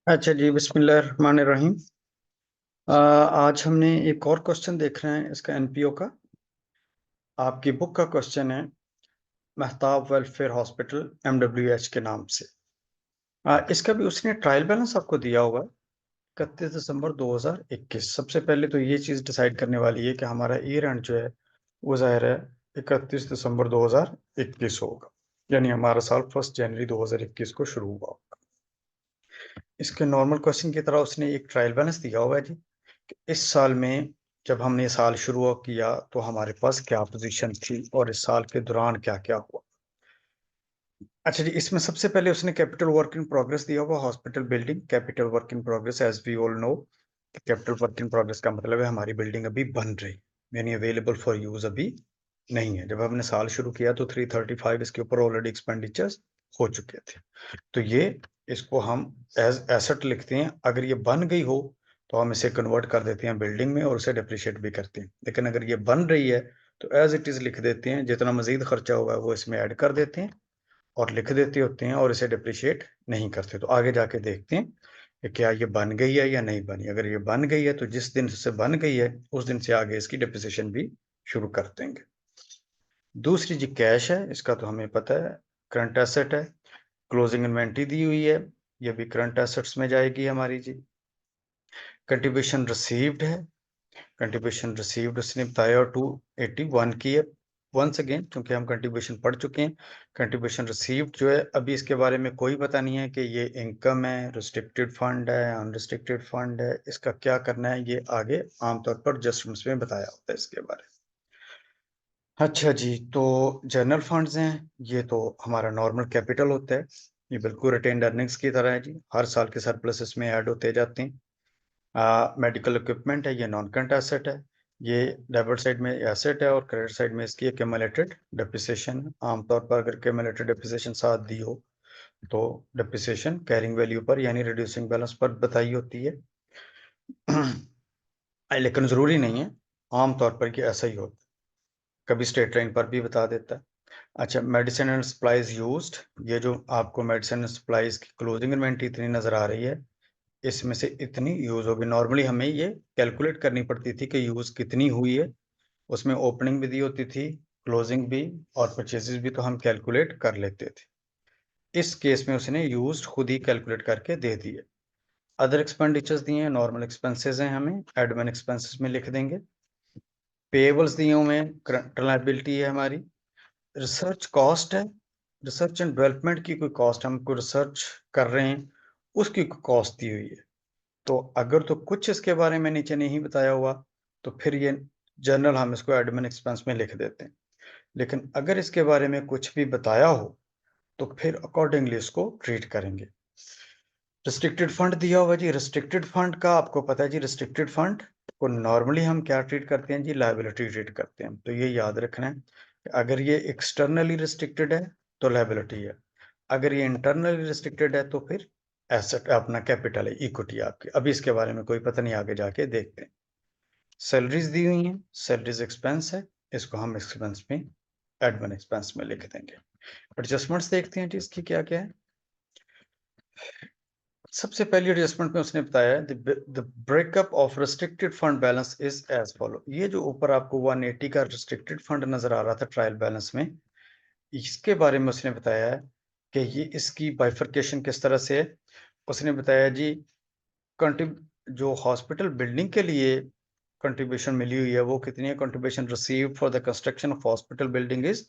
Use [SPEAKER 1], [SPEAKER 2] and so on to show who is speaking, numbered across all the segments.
[SPEAKER 1] अच्छा जी, बिस्मिल्लाहिर्रहमानिर्रहीम। आज हमने एक और क्वेश्चन देख रहे हैं इसका एनपीओ का। आपकी बुक का क्वेश्चन है महताब वेलफेयर हॉस्पिटल एमडब्ल्यूएच के नाम से। इसका भी उसने ट्रायल बैलेंस आपको दिया होगा 31 दिसंबर 2021। सबसे पहले तो ये चीज़ डिसाइड करने वाली है कि हमारा ईयर एंड जो है वो ज़ाहिर है 31 दिसंबर 2021 होगा, यानी हमारा साल 1 जनवरी 2021 को शुरू हुआ होगा। इसके नॉर्मल क्वेश्चन की तरह उसने एक ट्रायल बैलेंस दिया हुआ है जी, कि इस साल में जब हमने साल शुरू किया तो हमारे पास क्या पोजीशन थी और इस साल के दौरान क्या-क्या हुआ। अच्छा जी, इसमें सबसे पहले उसने कैपिटल वर्क इन प्रोग्रेस दिया हुआ hospital building, capital work in progress as we all know. Capital work in progress का मतलब है हमारी बिल्डिंग अभी बन रही, यानी अवेलेबल फॉर यूज़ अभी नहीं है। जब हमने साल शुरू किया तो 335 इसके ऊपर ऑलरेडी एक्सपेंडिचर्स हो चुके थे। तो ये इसको हम एज एसेट लिखते हैं। अगर ये बन गई हो तो हम इसे कन्वर्ट कर देते हैं बिल्डिंग में और उसे डिप्रिशिएट भी करते हैं। लेकिन अगर ये बन रही है तो एज इट इज़ लिख देते हैं, जितना मजीद खर्चा होगा वो इसमें ऐड कर देते हैं और लिख देते होते हैं और इसे डिप्रिशिएट नहीं करते। तो आगे जाके देखते हैं कि क्या ये बन गई है या नहीं बनी। अगर ये बन गई है तो जिस दिन से बन गई है उस दिन से आगे इसकी डिप्रिसिएशन भी शुरू कर देंगे। दूसरी जी कैश है, इसका तो हमें पता है करंट एसेट है। क्लोजिंग इन्वेंटरी दी हुई है, ये भी करंट एसेट्स में जाएगी हमारी जी। कंट्रीब्यूशन रिसीव्ड है, कंट्रीब्यूशन रिसीव्ड उसने बताया 281 की है। वंस अगेन क्योंकि हम कंट्रीब्यूशन पढ़ चुके हैं, कंट्रीब्यूशन रिसीव्ड जो है अभी इसके बारे में कोई पता नहीं है कि ये इनकम है, रिस्ट्रिक्टेड फंड है, अनरिस्ट्रिक्टेड फंड है, इसका क्या करना है ये आगे आमतौर पर एडजस्टमेंट्स में बताया होता है इसके बारे में। अच्छा जी, तो जनरल फंड्स हैं, ये तो हमारा नॉर्मल कैपिटल होता है, ये बिल्कुल रिटेन्ड अर्निंग्स की तरह है जी, हर साल के सरप्लस इसमें ऐड होते जाते हैं। मेडिकल इक्विपमेंट है, ये नॉन करंट एसेट है, ये डेबिट साइड में एसेट है और क्रेडिट साइड में इसकी एक्यूमुलेटेड डेप्रिसिएशन है। आमतौर पर अगर एक्यूमुलेटेड डेप्रिसिएशन साथ दी हो तो डेप्रिसिएशन कैरिंग वैल्यू पर यानी रिड्यूसिंग बैलेंस पर बताई होती है। लेकिन ज़रूरी नहीं है, आमतौर पर ये ऐसा ही होता है, कभी स्ट्रेट लाइन पर भी बता देता है। अच्छा, मेडिसिन एंड सप्लाइज यूज्ड, ये जो आपको मेडिसिन एंड सप्लाइज की क्लोजिंग इन्वेंटरी इतनी नज़र आ रही है, इसमें से इतनी यूज़ होगी। नॉर्मली हमें ये कैलकुलेट करनी पड़ती थी कि यूज़ कितनी हुई है, उसमें ओपनिंग भी दी होती थी, क्लोजिंग भी और परचेजेस भी, तो हम कैलकुलेट कर लेते थे। इस केस में उसने यूज्ड खुद ही कैलकुलेट करके दे दिए। अदर एक्सपेंडिचर्स दिए हैं, नॉर्मल एक्सपेंसेस हैं, हमें एडमिन एक्सपेंसेस में लिख देंगे। पेएबल्स दिए हुए हैं, करंट लायबिलिटी है हमारी। रिसर्च कॉस्ट है, रिसर्च एंड डेवलपमेंट की कोई कॉस्ट, हम कोई रिसर्च कर रहे हैं उसकी कॉस्ट दी हुई है। तो अगर तो कुछ इसके बारे में नीचे नहीं बताया हुआ तो फिर ये जनरल हम इसको एडमिन एक्सपेंस में लिख देते हैं। लेकिन अगर इसके बारे में कुछ भी बताया हो तो फिर अकॉर्डिंगली इसको ट्रीट करेंगे। रिस्ट्रिक्टेड फंड दिया हुआ जी, रिस्ट्रिक्टेड फंड का आपको पता है जी, रिस्ट्रिक्टेड फंड को नॉर्मली हम क्या ट्रीट करते हैं जी, लायबिलिटी ट्रीट करते हैं। तो ये याद रखना है कि अगर ये एक्सटर्नली रिस्ट्रिक्टेड है तो लायबिलिटी है, अगर ये इंटरनली रिस्ट्रिक्टेड है तो फिर एसेट अपना कैपिटल है, इक्विटी आपकी। अभी इसके बारे में कोई पता नहीं, आगे जाके देखते हैं। सैलरीज दी हुई हैं, सैलरीज एक्सपेंस है, इसको हम एक्सपेंस में एडमिन एक्सपेंस में लिख देंगे। एडजस्टमेंट्स देखते हैं जी इसकी क्या क्या है। सबसे पहली एडजस्टमेंट में उसने बताया the breakup of restricted fund balance is as follow. ये जो ऊपर आपको 180 का रिस्ट्रिक्टेड फंड नजर आ रहा था ट्रायल बैलेंस में, इसके बारे में उसने बताया है कि ये इसकी बाइफर्केशन किस तरह से है। उसने बताया जी, जो हॉस्पिटल बिल्डिंग के लिए कंट्रीब्यूशन मिली हुई है वो कितनी है, contribution received for the construction of hospital building is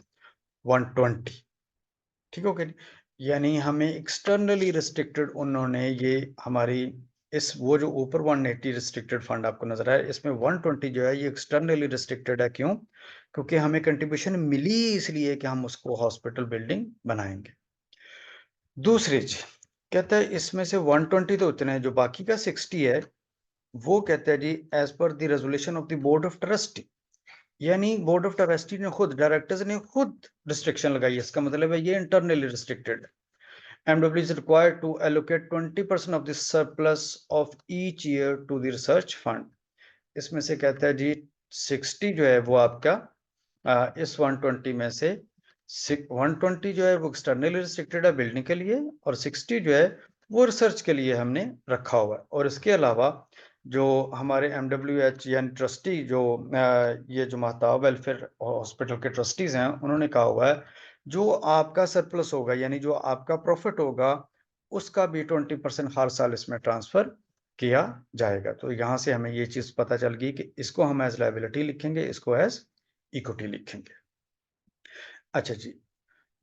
[SPEAKER 1] 120। ठीक हो गया, यानी हमें एक्सटर्नली रिस्ट्रिक्टेड उन्होंने ये हमारी इस वो जो ऊपर 180 रिस्ट्रिक्टेड फंड आपको नजर आया, इसमें 120 जो है ये एक्सटर्नली रिस्ट्रिक्टेड है। क्यों? क्योंकि हमें कंट्रीब्यूशन मिली इसलिए कि हम उसको हॉस्पिटल बिल्डिंग बनाएंगे। दूसरी चीज कहता है इसमें से 120 तो उतना है, जो बाकी का 60 है वो कहता है जी as per the resolution of the board of trustee, यानी बोर्ड ऑफ ट्रस्टी ने खुद, डायरेक्टर्स ने खुद रिस्ट्रिक्शन लगाई है। इसका मतलब है ये इंटरनली रिस्ट्रिक्टेड है। MW is required to allocate 20% of the surplus of each year to the research fund। इसमें से कहता है जी 60 जो है वो आपका इस 120 में से 120 जो है वो एक्सटर्नली रिस्ट्रिक्टेड है बिल्डिंग के लिए, और 60 जो है वो रिसर्च के लिए हमने रखा हुआ है। और इसके अलावा जो हमारे MWH यानी ट्रस्टी जो ये जो महताब वेलफेयर हॉस्पिटल के ट्रस्टीज हैं, उन्होंने कहा हुआ है जो आपका सरप्लस होगा यानी जो आपका प्रॉफिट होगा उसका भी 20% हर साल इसमें ट्रांसफर किया जाएगा। तो यहाँ से हमें ये चीज पता चल गई कि इसको हम एज लायबिलिटी लिखेंगे, इसको एज इक्विटी लिखेंगे। अच्छा जी,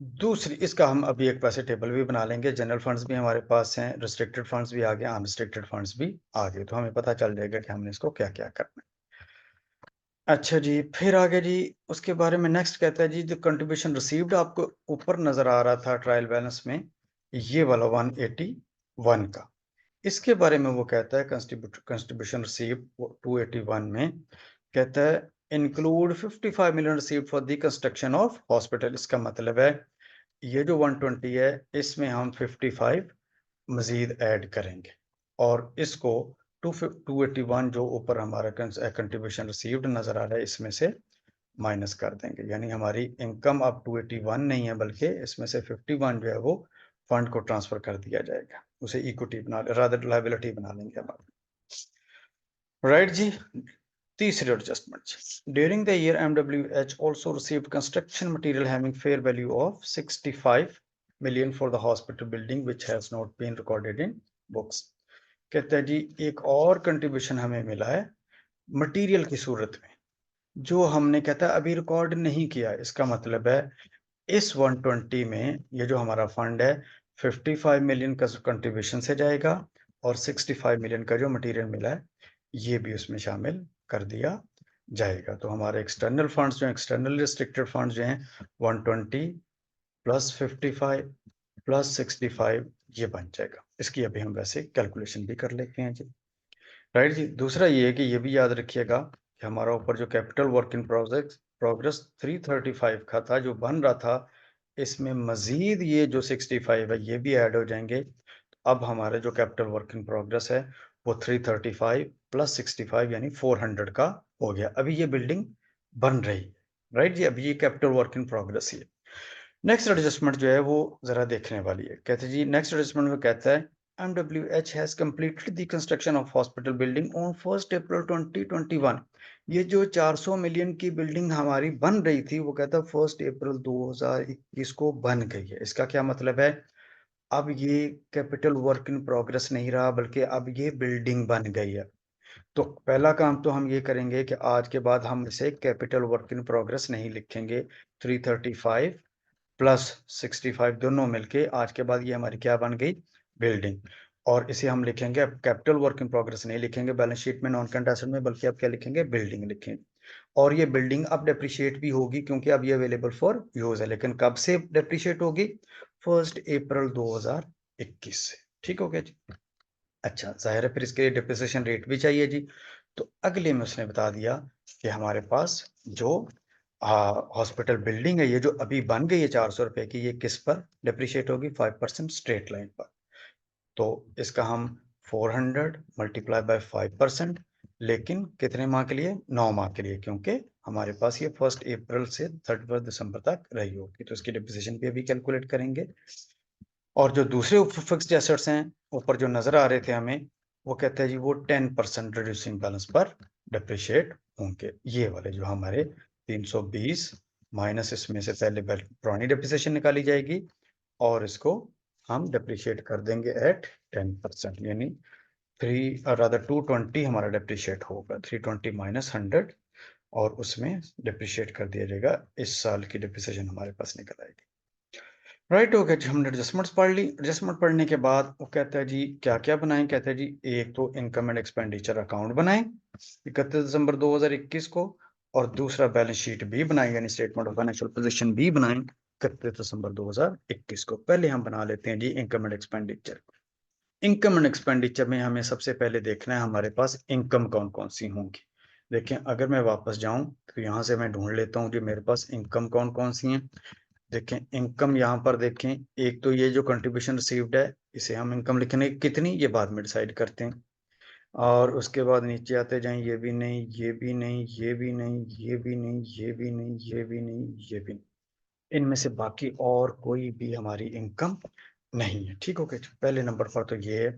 [SPEAKER 1] दूसरी इसका हम अभी एक पैसे टेबल भी बना लेंगे। जनरल फंड्स भी हमारे पास हैं, रिस्ट्रिक्टेड फंड्स भी आ गए, अनरिस्ट्रिक्टेड फंड्स भी आ गए, तो हमें पता चल जाएगा कि हमने इसको क्या क्या करना है। अच्छा जी, फिर आगे जी उसके बारे में नेक्स्ट कहता है जी जो कंट्रीब्यूशन रिसीव्ड आपको ऊपर नजर आ रहा था ट्रायल बैलेंस में, ये वाला 181 का, इसके बारे में वो कहता है कंट्रीब्यूशन रिसीव 281 में कहता है include 55 million received for the construction of hospital. इसका मतलब है ये जो 120 है इसमें हम 55 मजीद ऐड करेंगे और इसको 281 जो ऊपर हमारा कंट्रीब्यूशन रिसीव्ड नजर आ रहा है इसमें से माइनस कर देंगे, यानी हमारी इनकम अब 281 नहीं है बल्कि इसमें से 51 जो है वो फंड को ट्रांसफर कर दिया जाएगा, उसे इक्विटी बना रादर लायबिलिटी बना लेंगे हम। राइट जी, तीसरी adjustment, during the year MWH also received construction material having fair value of 65 million for the hospital building which has not been recorded in books। कहते हैं जी एक और कंट्रीब्यूशन हमें मिला है मटेरियल की सूरत में जो हमने कहता है अभी रिकॉर्ड नहीं किया। इसका मतलब है इस 120 में ये जो हमारा फंड है 55 मिलियन का कंट्रीब्यूशन से जाएगा और 65 मिलियन का जो मटेरियल मिला है ये भी उसमें शामिल कर दिया जाएगा। तो हमारे एक्सटर्नल फंड्स जो एक्सटर्नल रिस्ट्रिक्टेड फंड्स जो हैं 120 प्लस 55 प्लस 65 ये बन जाएगा। इसकी अभी हम वैसे कैलकुलेशन भी कर लेते हैं जी। राइट जी, दूसरा ये है कि ये भी याद रखिएगा कि हमारा ऊपर जो कैपिटल वर्क इन प्रोग्रेस 335 का था जो बन रहा था, इसमें मजीद ये जो 65 है ये भी ऐड हो जाएंगे। अब हमारे जो कैपिटल वर्क इन प्रोग्रेस है वो 335 प्लस 65 यानी 400 का हो गया। अभी ये बिल्डिंग बन रही है। राइट जी, अभी ये कैपिटल वर्क इन प्रोग्रेस ही है। नेक्स्ट एडजस्टमेंट जो है वो जरा देखने वाली है। कहते जी नेक्स्ट एडजस्टमेंट में कहता है MWH has completed the construction of hospital building on 1st April 2021। ये जो 400 मिलियन की बिल्डिंग हमारी बन रही थी वो कहता है 1 अप्रैल 2021 को बन गई है। इसका क्या मतलब है, अब ये कैपिटल वर्क इन प्रोग्रेस नहीं रहा बल्कि अब ये बिल्डिंग बन गई है। तो पहला काम तो हम ये करेंगे कि आज के बाद हम इसे कैपिटल वर्क इन प्रोग्रेस नहीं लिखेंगे। 335 प्लस 65 दोनों मिलके आज के बाद ये हमारी क्या बन गई, बिल्डिंग। और इसे हम लिखेंगे अब कैपिटल वर्क इन प्रोग्रेस नहीं लिखेंगे बैलेंस शीट में नॉन करंट एसेट में, बल्कि अब क्या लिखेंगे, बिल्डिंग लिखेंगे। और ये बिल्डिंग अब डेप्रिशिएट भी होगी क्योंकि अब ये अवेलेबल फॉर यूज है, लेकिन कब से डेप्रिशिएट होगी, 1 अप्रैल 2021 से। ठीक हो गया जी। अच्छा, जाहिर है फिर इसके लिए डिप्रिसिएशन रेट भी चाहिए जी। तो अगले में उसने बता दिया कि हमारे पास जो हॉस्पिटल बिल्डिंग है ये जो अभी बन गई है 400 रुपए की, ये किस पर डिप्रिशिएट होगी, 5% स्ट्रेट लाइन पर। तो इसका हम 400 मल्टीप्लाई बाय 5%, लेकिन कितने माह के लिए, 9 माह के लिए, क्योंकि हमारे पास ये 1 अप्रैल से 31 दिसंबर तक रही होगी। तो इसकी डिप्रिसिएशन भी अभी कैलकुलेट करेंगे। और जो दूसरे फिक्स्ड एसेट्स हैं ऊपर जो नजर आ रहे थे हमें, वो कहते हैं जी वो 10% रिड्यूसिंग बैलेंस पर डिप्रिशिएट होंगे। ये वाले जो हमारे 320 माइनस इसमें से पहले पुरानी डिप्रिसिएशन निकाली जाएगी और इसको हम डिप्रिशिएट कर देंगे एट 10%, यानी 220 हमारा डिप्रिशिएट होगा, 320 माइनस 100 और उसमें डिप्रिशिएट कर दिया जाएगा। इस साल की डिप्रिसिएशन हमारे पास निकल आएगी। राइट हो गया जी, हमने एडजस्टमेंट्स पढ़ ली। एडजस्टमेंट पढ़ने के बाद वो कहता है जी क्या क्या बनाएं, कहता है जी एक तो इनकम एंड एक्सपेंडिचर अकाउंट बनाएं 31 दिसंबर 2021 को, और दूसरा बैलेंस शीट भी बनाएं यानी स्टेटमेंट ऑफ फाइनेंशियल पोजीशन भी बनाएं 31 दिसंबर 2021 को। पहले हम बना लेते हैं जी income and expenditure. Income and expenditure में हमें सबसे पहले देखना है हमारे पास इनकम कौन कौन सी होंगी। देखें अगर मैं वापस जाऊं तो यहां से मैं ढूंढ लेता हूं कि मेरे पास इनकम कौन कौन सी हैं। देखें इनकम यहाँ पर देखें, एक तो ये जो कंट्रीब्यूशन रिसीव्ड है इसे हम इनकम लिखेंगे, कितनी ये बाद में डिसाइड करते हैं। और उसके बाद नीचे आते जाएं, ये भी नहीं, ये भी नहीं, ये भी नहीं, ये भी नहीं, ये भी नहीं, ये भी नहीं, ये भी नहीं, इनमें से बाकी और कोई भी हमारी इनकम नहीं है। ठीक हो गया। पहले नंबर पर तो ये है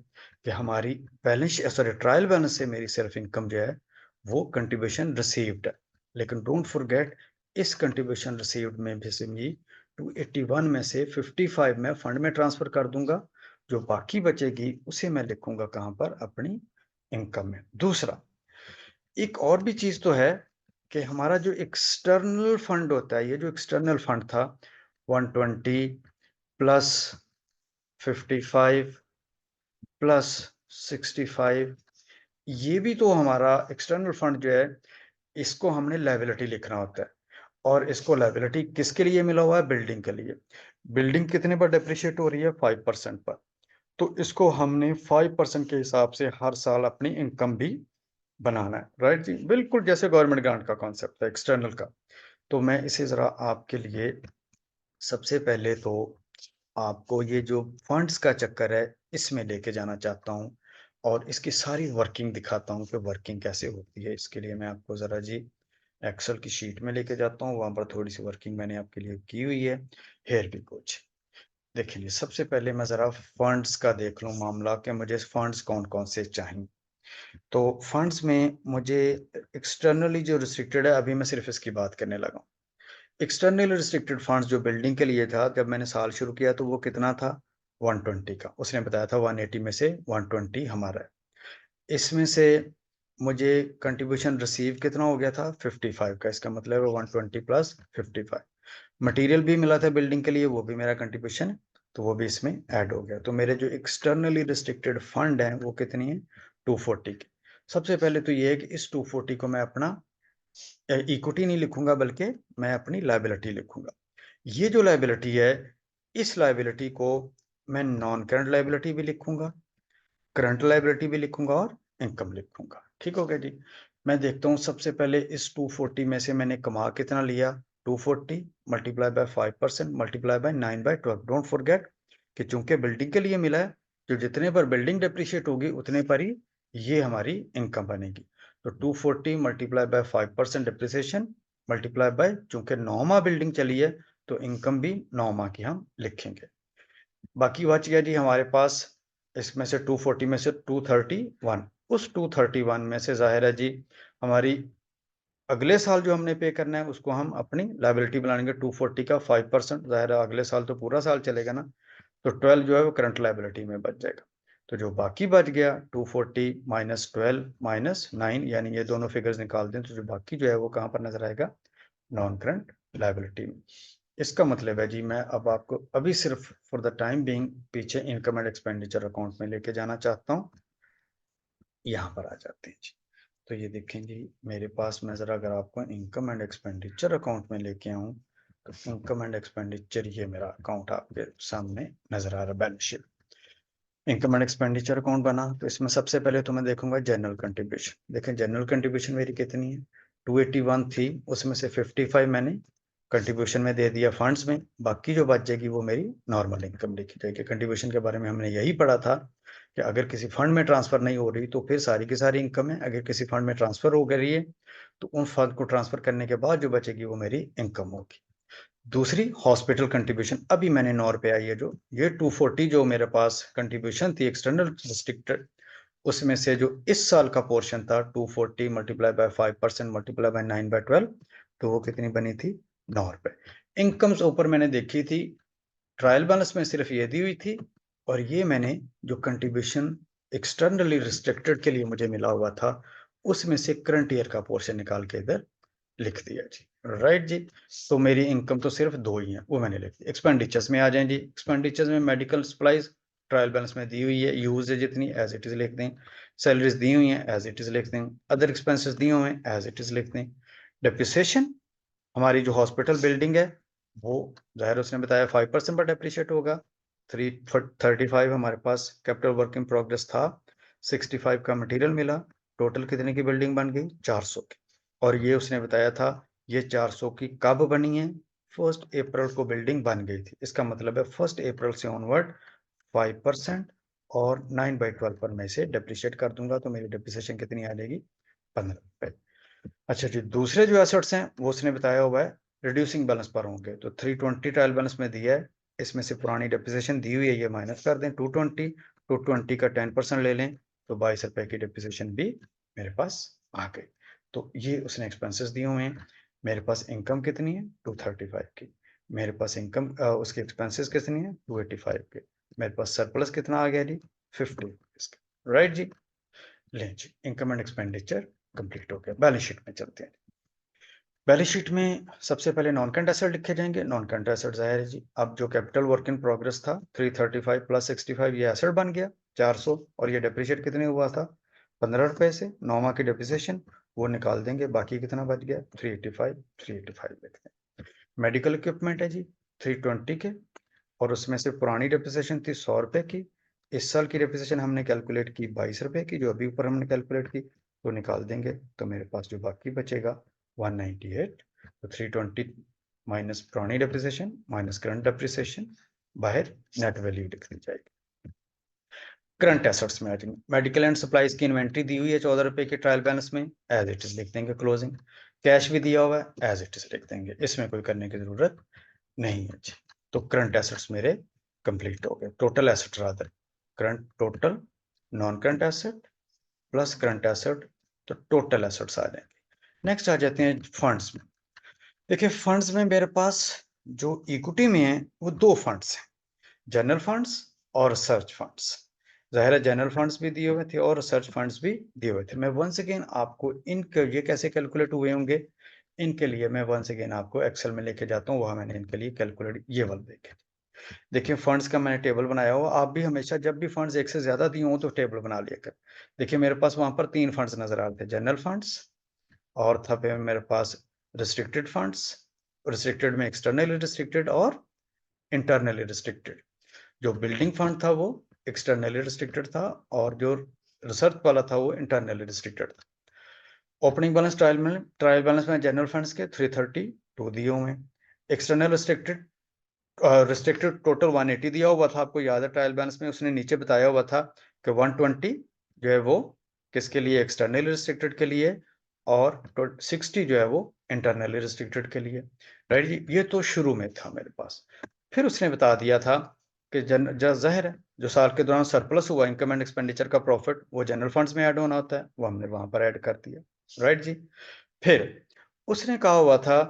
[SPEAKER 1] कि हमारी बैलेंस सॉरी ट्रायल बैलेंस से मेरी सेल्फ इनकम जो है वो कंट्रीब्यूशन रिसीव्ड है, लेकिन डोंट फॉरगेट इस कंट्रीब्यूशन रिसीव्ड में भी से भी 281 में से 55 मैं फंड में ट्रांसफर कर दूंगा, जो बाकी बचेगी उसे मैं लिखूंगा कहां पर, अपनी इनकम में। दूसरा एक और भी चीज तो है कि हमारा जो एक्सटर्नल फंड होता है, ये जो एक्सटर्नल फंड था 120 प्लस 55 प्लस 65, ये भी तो हमारा एक्सटर्नल फंड जो है इसको हमने लायबिलिटी लिखना होता है, और इसको लायबिलिटी किसके लिए मिला हुआ है, बिल्डिंग के लिए। बिल्डिंग कितने पर डिप्रिशिएट हो रही है, 5% पर, तो इसको हमने 5% के हिसाब से हर साल अपनी इनकम भी बनाना है। राइट जी, बिल्कुल जैसे गवर्नमेंट ग्रांट का कॉन्सेप्ट है एक्सटर्नल का। तो मैं इसे जरा आपके लिए सबसे पहले तो आपको ये जो फंड्स का चक्कर है इसमें लेके जाना चाहता हूँ, और इसकी सारी वर्किंग दिखाता हूँ कि वर्किंग कैसे होती है। इसके लिए मैं आपको जरा जी एक्सेल की शीट में लेके जाता हूँ, वहां पर थोड़ी सी वर्किंग मैंने आपके लिए की हुई है। हेयर भी कुछ देखिए, सबसे पहले मैं जरा फंड्स का देख लूँ मामला कि मुझे फंड्स कौन कौन से चाहिए। तो फंड्स में मुझे एक्सटर्नली जो रिस्ट्रिक्टेड है, अभी मैं सिर्फ इसकी बात करने लगा हूँ। एक्सटर्नल रिस्ट्रिक्टेड फंड्स जो बिल्डिंग के लिए था, जब मैंने साल शुरू किया तो वो कितना था, 120 का। उसने बताया था 180 में से 120 हमारा है। इसमें से मुझे कंट्रीब्यूशन रिसीव कितना हो गया था, 55 का। इसका मतलब है 120 प्लस 55। मटेरियल भी मिला था बिल्डिंग के लिए, वो भी मेरा कंट्रीब्यूशन, तो वो भी इसमें ऐड हो गया। तो मेरे जो एक्सटर्नली रिस्ट्रिक्टेड फंड है वो कितनी है, 240 की। सबसे पहले तो ये है कि इस 240 को मैं अपना इक्विटी नहीं लिखूंगा, बल्कि मैं अपनी लायबिलिटी लिखूंगा। ये जो लायबिलिटी है, इस लायबिलिटी को मैं नॉन करंट लायबिलिटी भी लिखूंगा, करंट लायबिलिटी भी लिखूंगा, और इनकम लिखूंगा। ठीक हो गया जी। मैं देखता हूँ सबसे पहले इस 240 में से मैंने कमा कितना लिया, 240 multiply by 5% multiply by 9/12। Don't forget कि चूंकि बिल्डिंग के लिए मिला है, जो जितने पर बिल्डिंग डेप्रिशिएट होगी उतने पर ही ये हमारी इनकम बनेगी। तो 240 multiply by 5% depreciation multiply by, चूंकि 9 माह बिल्डिंग चली है तो इनकम भी 9 माह की हम लिखेंगे। बाकी बच गया जी हमारे पास, इसमें से 240 में से 231। उस 231 में से जाहिर है जी हमारी अगले साल जो हमने पे करना है उसको हम अपनी लायबिलिटी बनाएंगे। 240 का 5%, जाहिर है अगले साल तो पूरा साल चलेगा ना, तो 12 जो है वो करंट लायबिलिटी में बच जाएगा। तो जो बाकी बच गया 240 माइनस 12 माइनस 9, यानी ये दोनों फिगर्स निकाल दें तो जो बाकी जो है वो कहाँ पर नजर आएगा, नॉन करंट लायबिलिटी में। इसका मतलब है जी मैं अब आपको अभी सिर्फ फॉर द टाइम बीइंग पीछे इनकम एंड एक्सपेंडिचर अकाउंट में लेके जाना चाहता हूँ। यहाँ पर आ जाते हैं जी। तो ये देखें जी, मेरे पास मैं जरा अगर आपको इनकम एंड एक्सपेंडिचर अकाउंट में लेके आऊँ, तो इनकम एंड एक्सपेंडिचर ये मेरा अकाउंट आपके सामने नजर आ रहा है, balance sheet. Income and expenditure account बना, तो इसमें सबसे पहले तो मैं देखूंगा जनरल कंट्रीब्यूशन। देखें जनरल कंट्रीब्यूशन मेरी कितनी है, 281 थी, उसमें से 55 मैंने कंट्रीब्यूशन में दे दिया फंड्स में, बाकी जो बच जाएगी वो मेरी नॉर्मल इनकम लिखी जाएगी। कंट्रीब्यूशन के बारे में हमने यही पढ़ा था कि अगर किसी फंड में ट्रांसफर नहीं हो रही तो फिर सारी की सारी इनकम है, अगर किसी फंड में ट्रांसफर हो गई है तो उन फंड को ट्रांसफर करने के बाद जो बचेगी वो मेरी इनकम होगी। दूसरी हॉस्पिटल कंट्रीब्यूशन, अभी मैंने 9 रुपए आई है, जो ये 240 जो मेरे पास कंट्रीब्यूशन थी एक्सटर्नल रिस्ट्रिक्टेड, उसमें से जो इस साल का पोर्शन था 240 मल्टीप्लाई बाय 5% मल्टीप्लाई बाय 9/12, तो वो कितनी बनी थी, 9 रुपए। इनकम्स ऊपर मैंने देखी थी, ट्रायल बैलेंस में सिर्फ ये दी हुई थी, और ये मैंने जो कंट्रीब्यूशन एक्सटर्नली रिस्ट्रिक्टेड के लिए मुझे मिला हुआ था उसमें से करंट ईयर का पोर्शन निकाल के इधर लिख दिया जी। राइट जी। तो मेरी इनकम तो सिर्फ दो ही है, वो मैंने लिख दी। एक्सपेंडिचर्स में आ जाए जी। एक्सपेंडिचर्स में मेडिकल सप्लाईज ट्रायल बैलेंस में दी हुई है, यूज है जितनी एज इट इज लिख दें। सैलरीज दी हुई हैं एज इट इज लिख दें। अदर एक्सपेंसेस दिए हुए हैं एज इट इज लिख दें। डेप्रिसिएशन हमारी जो हॉस्पिटल बिल्डिंग है वो जाहिर उसने बताया 5% पर डेप्रिशिएट होगा। 335 हमारे पास कैपिटल वर्क इन प्रोग्रेस था, 65 का मटेरियल मिला, टोटल कितने की बिल्डिंग बन गई, 400 की। और ये उसने बताया था ये 400 की कब बनी है, 1 अप्रैल को बिल्डिंग बन गई थी। इसका मतलब है 1 अप्रैल से ऑनवर्ड 5% और 9/12 पर मैं इसे डेप्रिशिएट कर दूंगा, तो मेरी डेप्रिसिएशन कितनी आ जाएगी, 15 रुपए। अच्छा जी, दूसरे जो एसेट्स हैं वो उसने बताया हुआ है रिड्यूसिंग बैलेंस पर होंगे, तो 320 ट्रायल बैलेंस में दिया है, इसमें से पुरानी डेप्रिसिएशन दी हुई है ये माइनस कर दें 220, 220 का 10% ले लें तो 22 रुपए की डेप्रिसिएशन भी मेरे पास आ गई। तो ये उसने एक्सपेंसेस दिए हुए हैं। मेरे पास इनकम कितनी है 235 की, मेरे पास इनकम उसके एक्सपेंसेस कितनी है 285 के, मेरे पास सरप्लस कितना आ गया जी 50 राइट जी। लें जी इनकम एंड एक्सपेंडिचर कंप्लीट हो गया। बैलेंस शीट में चलते हैं। बैलेंस शीट में सबसे पहले नॉन करंट एसेट लिखे जाएंगे। नॉन करंट एसेट जाहिर है जी, अब जो कैपिटल वर्क इन प्रोग्रेस था 335 प्लस 65 ये एसेट बन गया 400, और ये डेप्रिशिएट कितने हुआ था 15 रुपए से, 9 माह की डेप्रिसिएशन वो निकाल देंगे, बाकी कितना बच गया 385 लिखते हैं। मेडिकल इक्विपमेंट है जी 320 के, और उसमें से पुरानी डेप्रिसिएशन थी 100 रुपए की, इस साल की डेप्रिसिएशन हमने कैलकुलेट की 22 रुपए की, जो अभी ऊपर हमने कैलकुलेट की, तो निकाल देंगे तो मेरे पास जो बाकी बचेगा 198। तो 320 माइनस पुरानी डेप्रिसिएशन माइनस करंट डेप्रिसिएशन, बाहर नेट वैल्यू लिख दी जाएगी। करंट एसेट्स में आ जाएंगे। मेडिकल एंड सप्लाईज की इन्वेंट्री दी हुई है 14 रुपए के ट्रायल बैलेंस में, एज इट इज लिख देंगे क्लोजिंग। कैश भी दिया हुआ है, एज इट इज लिख देंगे, इसमें कोई करने की जरूरत नहीं है जी। तो करंट एसेट्स मेरे कंप्लीट हो गए। Total asset rather current, total non current asset plus current asset, तो टोटल एसेट्स आ जाएंगे। नेक्स्ट आ जाते हैं फंड्स में। देखिए फंड्स में मेरे पास जो इक्विटी में है वो दो फंड्स हैं, जनरल फंड्स और रिसर्च फंड्स। जाहिर है जनरल फंड्स भी दिए हुए थे और रिसर्च फंड्स भी दिए हुए थे। मैं वंस अगेन आपको इनके ये कैसे कैलकुलेट हुए होंगे, इनके लिए मैं वंस अगेन आपको एक्सेल में लेके जाता हूँ, वहां मैंने इनके लिए कैलकुलेट ये वाला देखे। देखिए फंड्स का मैंने टेबल बनाया हुआ, आप भी हमेशा जब भी फंड्स एक से ज्यादा दिए हों तो टेबल बना लिया कर। देखिए मेरे पास वहां पर 3 फंड्स नजर आ रहे थे, जनरल फंड्स और था पे मेरे पास रिस्ट्रिक्टेड फंड्स, रिस्ट्रिक्टेड में एक्सटर्नली रिस्ट्रिक्टेड और इंटरनली रिस्ट्रिक्टेड। जो बिल्डिंग फंड था वो एक्सटर्नली रिस्ट्रिक्टेड था और जो रिसर्च वाला था वो इंटरनली रिस्ट्रिक्टेड था। ओपनिंग बैलेंस ट्रायल बैलेंस में जनरल फंड्स के 332 दिए हुए हैं, एक्सटर्नल रिस्ट्रिक्टेड टोटल 180 दिया हुआ था, आपको याद है ट्रायल बैलेंस में उसने नीचे बताया हुआ था कि 120 जो है वो किसके लिए एक्सटर्नली रिस्ट्रिक्टेड के लिए और 60 जो है वो इंटरनली रिस्ट्रिक्टेड के लिए, राइट जी। ये तो शुरू में था मेरे पास। फिर उसने बता दिया था कि जाहिर है जो साल के दौरान सरप्लस हुआ इनकम एंड एक्सपेंडिचर का प्रॉफिट वो जनरल फंड्स में ऐड होना होता है, वो हमने वहां पर ऐड कर दिया, राइट जी। फिर उसने कहा हुआ था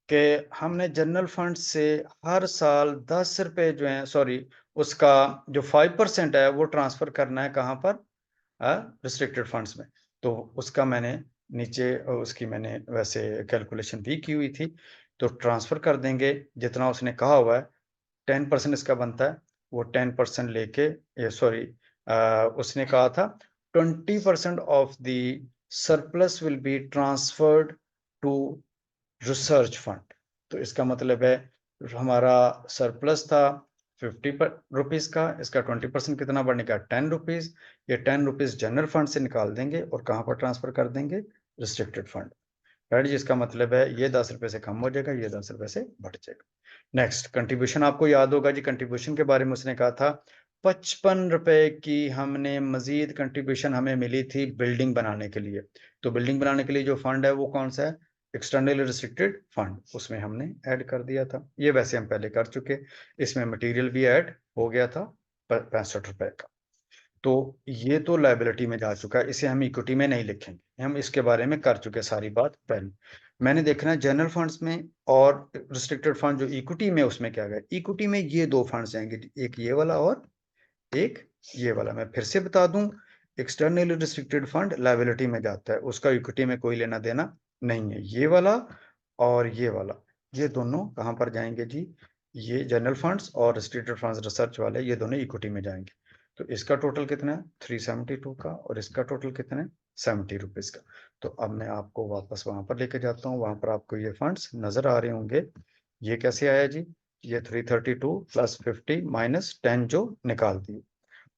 [SPEAKER 1] कि हमने जनरल फंड से हर साल 10 रुपए जो है, सॉरी उसका जो 5% है वो ट्रांसफर करना है कहाँ पर, रिस्ट्रिक्टेड फंड्स में। तो उसका मैंने नीचे उसकी मैंने वैसे कैलकुलेशन भी की हुई थी, तो ट्रांसफर कर देंगे जितना उसने कहा हुआ है, 10% इसका बनता है, वो 10% लेके ये सॉरी उसने कहा था 20% of the surplus will be transferred to research fund. तो इसका मतलब है हमारा सरप्लस था 50 रुपीज का, इसका 20% कितना बनेगा 10 रुपीज, ये 10 रुपीज जनरल फंड से निकाल देंगे और कहाँ पर ट्रांसफर कर देंगे रिस्ट्रिक्टेड फंड, राइट जी। इसका मतलब है ये 10 रुपए से कम हो जाएगा, ये 10 रुपए से बढ़ जाएगा। नेक्स्ट कंट्रीब्यूशन, आपको याद होगा जी कंट्रीब्यूशन के बारे में उसने कहा था 55 रुपए की हमने मजीद कंट्रीब्यूशन हमें मिली थी बिल्डिंग बनाने के लिए। तो बिल्डिंग बनाने के लिए जो फंड है वो कौन सा है, एक्सटर्नली रिस्ट्रिक्टेड फंड, उसमें हमने ऐड कर दिया था। ये वैसे हम पहले कर चुके, इसमें मटेरियल भी ऐड हो गया था 65 रुपए का। तो ये तो लायबिलिटी में जा चुका है, इसे हम इक्विटी में नहीं लिखेंगे, हम इसके बारे में कर चुके सारी बात पहले। मैंने देखना है जनरल फंड्स में और रिस्ट्रिक्टेड फंड जो इक्विटी में उसमें क्या गया, इक्विटी में ये दो फंड्स जाएंगे, एक ये वाला और एक ये वाला। मैं फिर से बता दूं एक्सटर्नली रिस्ट्रिक्टेड फंड लायबिलिटी में जाता है, उसका इक्विटी में कोई लेना देना नहीं है। ये वाला और ये वाला ये दोनों कहां पर जाएंगे जी, ये जनरल फंड्स और रिस्ट्रिक्टेड फंड्स रिसर्च वाले ये दोनों इक्विटी में जाएंगे। तो इसका टोटल कितना है 372 का और इसका टोटल कितना है 70 रुपीज का। तो अब मैं आपको वापस वहां पर लेके जाता हूँ, वहां पर आपको ये फंड्स नजर आ रहे होंगे। ये कैसे आया जी, ये 332 प्लस 50 माइनस 10 जो निकाल दिए,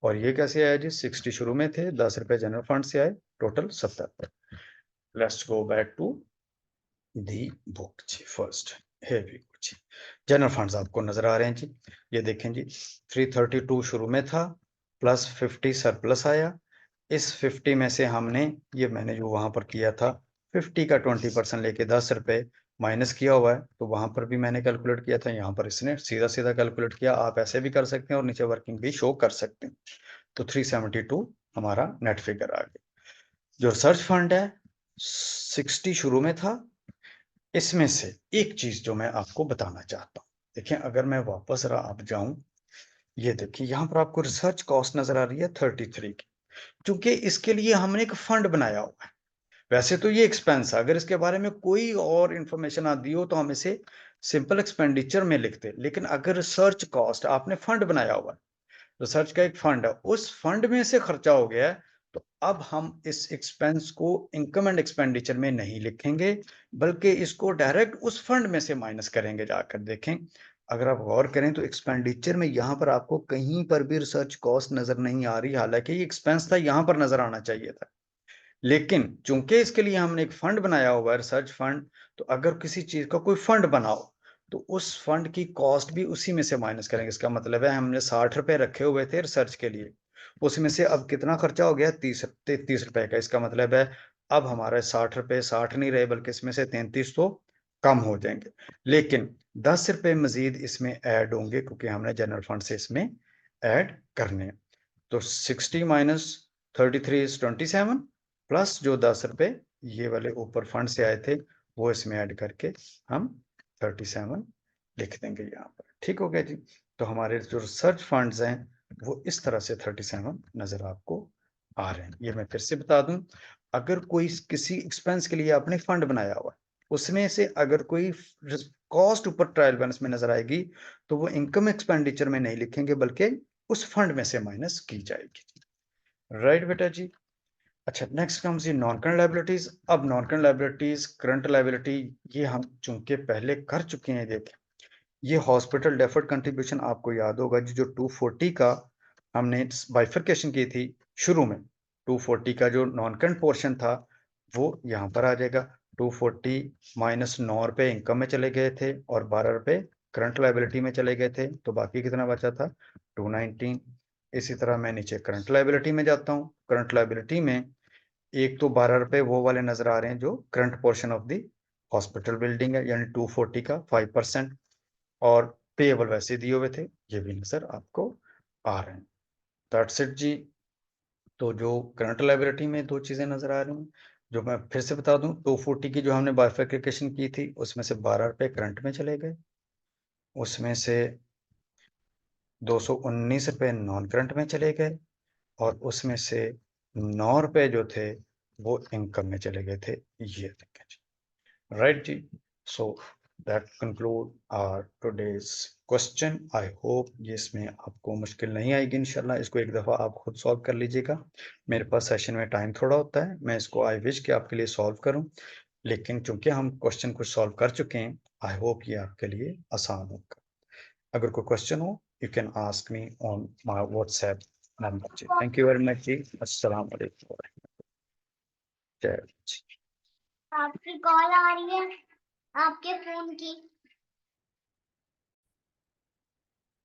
[SPEAKER 1] और ये कैसे आया जी 60 शुरू में थे, 10 रुपए जनरल फंड से आए, total 70। Let's go back to the book जी। फर्स्ट है भी कुछ जनरल फंड्स आपको नजर आ रहे हैं जी, ये देखें जी 332 शुरू में था प्लस 50 सरप्लस आया, इस 50 में से हमने ये मैंने जो वहां पर किया था 50 का 20% लेके 10 रुपए माइनस किया हुआ है, तो वहां पर भी मैंने कैलकुलेट किया था, यहाँ पर इसने सीधा सीधा कैलकुलेट किया। आप ऐसे भी कर सकते हैं और नीचे वर्किंग भी शो कर सकते हैं। तो 372 हमारा नेट फिगर आ गया। जो रिसर्च फंड है 60 शुरू में था। इसमें से एक चीज जो मैं आपको बताना चाहता हूँ, देखिए अगर मैं वापस आप जाऊं, ये देखिए यहाँ पर आपको रिसर्च कॉस्ट नजर आ रही है 33 की, क्योंकि इसके लिए हमने एक फंड बनाया हुआ है। वैसे तो ये एक्सपेंस है, अगर इसके बारे में कोई और इंफॉर्मेशन आती हो तो हम इसे सिंपल एक्सपेंडिचर में लिखते, लेकिन अगर रिसर्च कॉस्ट आपने फंड बनाया हुआ है, रिसर्च का एक फंड है, उस फंड में से खर्चा हो गया है, तो अब हम इस एक्सपेंस को इनकम एंड एक्सपेंडिचर में नहीं लिखेंगे, बल्कि इसको डायरेक्ट उस फंड में से माइनस करेंगे। जाकर देखें, अगर आप गौर करें तो एक्सपेंडिचर में यहाँ पर आपको कहीं पर भी रिसर्च कॉस्ट नजर नहीं आ रही, हालांकि ये एक्सपेंस था, यहाँ पर नजर आना चाहिए था। लेकिन चूंकि इसके लिए हमने एक फंड बनाया हुआ है, रिसर्च फंड, तो अगर किसी चीज का कोई फंड बनाओ तो उस फंड की कॉस्ट भी उसी में से माइनस करेंगे। इसका मतलब है हमने 60 रुपए रखे हुए थे रिसर्च के लिए, उसमें से अब कितना खर्चा हो गया, 33 रुपए का। इसका मतलब है अब हमारे 60 रुपए 60 नहीं रहे, बल्कि इसमें से 33 तो कम हो जाएंगे। लेकिन 10 रुपए मजीद इसमें ऐड होंगे, क्योंकि हमने जनरल फंड से इसमें ऐड करने हैं। तो 60 माइनस 33 इज 27, प्लस जो 10 रुपए ये वाले ऊपर फंड से आए थे वो इसमें ऐड करके हम 37 लिख देंगे यहाँ पर। ठीक हो गया जी। तो हमारे जो रिसर्च फंड्स हैं वो इस तरह से 37 नजर आपको आ रहे हैं। ये मैं फिर से बता दूं, अगर कोई किसी एक्सपेंस के लिए आपने फंड बनाया हुआ है, उसमें से अगर कोई कॉस्ट ऊपर ट्रायल बैलेंस में नजर आएगी, तो वो इनकम एक्सपेंडिचर में नहीं लिखेंगे, बल्कि उस फंड में से माइनस की जाएगी। राइट बेटा जी। अच्छा, नेक्स्ट कम्स ये नॉन करंट लायबिलिटीज। अब non current liabilities, current liability, ये हम चूंकि पहले कर चुके हैं। देखें, ये हॉस्पिटल डेफर्ड कंट्रीब्यूशन आपको याद होगा जी, जो 240 का हमने बाइफरकेशन की थी शुरू में, 240 का जो नॉन करंट पोर्शन था वो यहाँ पर आ जाएगा। 240 माइनस 9 रुपए इनकम में चले गए थे और 12 रुपए करंट लायबिलिटी में चले गए थे, तो बाकी कितना बचा था, 219। इसी तरह मैं नीचे करंट लायबिलिटी में जाता हूँ। करंट लायबिलिटी में एक तो 12 रुपए वो वाले नजर आ रहे हैं जो current portion of the hospital building है, यानी 240 का 5%, और पेएबल वैसे दिए हुए थे, ये भी नजर आपको आ रहे हैं। दैट्स इट जी। तो जो करंट लायबिलिटी में दो चीजें नजर आ रही हैं, जो मैं फिर से बता दूं, 240 की जो हमने बाइफरकेशन की थी उसमें से 12 रुपए करंट में चले गए, उसमें से 219 रुपए नॉन करंट में चले गए, और उसमें से 9 रुपए जो थे वो इनकम में चले गए थे। ये देखें जी। राइट जी। So that conclude our today's question. I hope ये इसमें आपको मुश्किल नहीं आएगी। इंशाल्लाह इसको एक दफ़ा आप खुद सॉल्व कर लीजिएगा। मेरे पास सेशन में टाइम थोड़ा होता है, मैं इसको आई विश कि आपके लिए सॉल्व करूं, लेकिन चूंकि हम क्वेश्चन को सॉल्व कर चुके हैं, आई होप ये आपके लिए आसान होगा। अगर कोई क्वेश्चन हो, you can ask me on my WhatsApp number जी। थैंक यू वेरी मच जी। अस्सलाम वालेकुम। जय।
[SPEAKER 2] आपकी कॉल आ रही है आपके फोन की।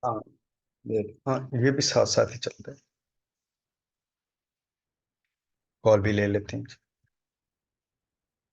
[SPEAKER 1] हाँ, हाँ, ये भी साथ साथ ही चलता है, कॉल भी ले लेते हैं।